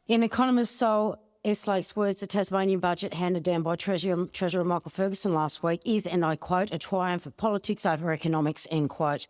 In economist Saul Eslake's words, the Tasmanian budget handed down by Treasurer Michael Ferguson last week is, and I quote, a triumph of politics over economics, end quote.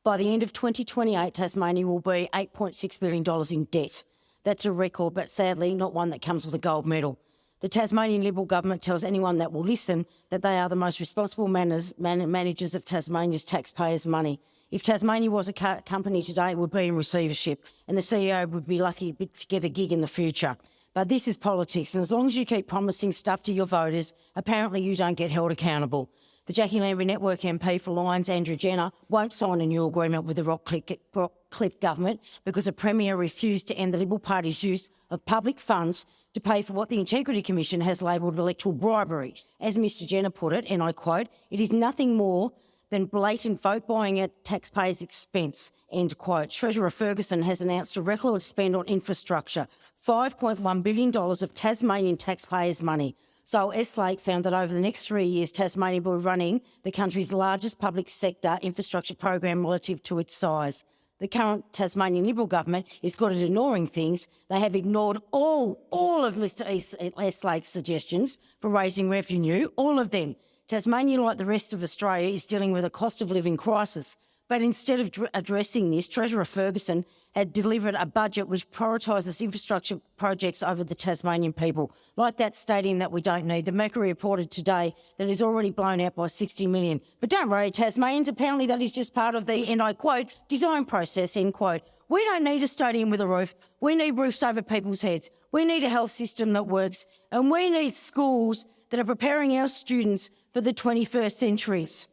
By the end of 2028, Tasmania will be $8.6 billion in debt. That's a record, but sadly not one that comes with a gold medal. The Tasmanian Liberal government tells anyone that will listen that they are the most responsible managers of Tasmania's taxpayers' money. If Tasmania was a company today, it would be in receivership, and the CEO would be lucky to get a gig in the future. But this is politics, and as long as you keep promising stuff to your voters, apparently you don't get held accountable. The Jacqui Lambie Network MP for Lyons, Andrew Jenner, won't sign a new agreement with the Rockliff government because the Premier refused to end the Liberal Party's use of public funds to pay for what the Integrity Commission has labelled electoral bribery. As Mr Jenner put it, and I quote, "It is nothing more than blatant vote buying at taxpayers' expense," end quote. Treasurer Ferguson has announced a record spend on infrastructure, $5.1 billion of Tasmanian taxpayers' money. Saul Eslake found that over the next 3 years, Tasmania will be running the country's largest public sector infrastructure program relative to its size. The current Tasmanian Liberal government is good at ignoring things. They have ignored all of Mr Eslake's suggestions for raising revenue, all of them. Tasmania, like the rest of Australia, is dealing with a cost of living crisis. But instead of addressing this, Treasurer Ferguson had delivered a budget which prioritises infrastructure projects over the Tasmanian people, like that stadium that we don't need. The Mercury reported today that is already blown out by $60 million. But don't worry, Tasmanians, apparently that is just part of the, and I quote, design process, end quote. We don't need a stadium with a roof. We need roofs over people's heads. We need a health system that works. And we need schools that are preparing our students for the 21st centuries.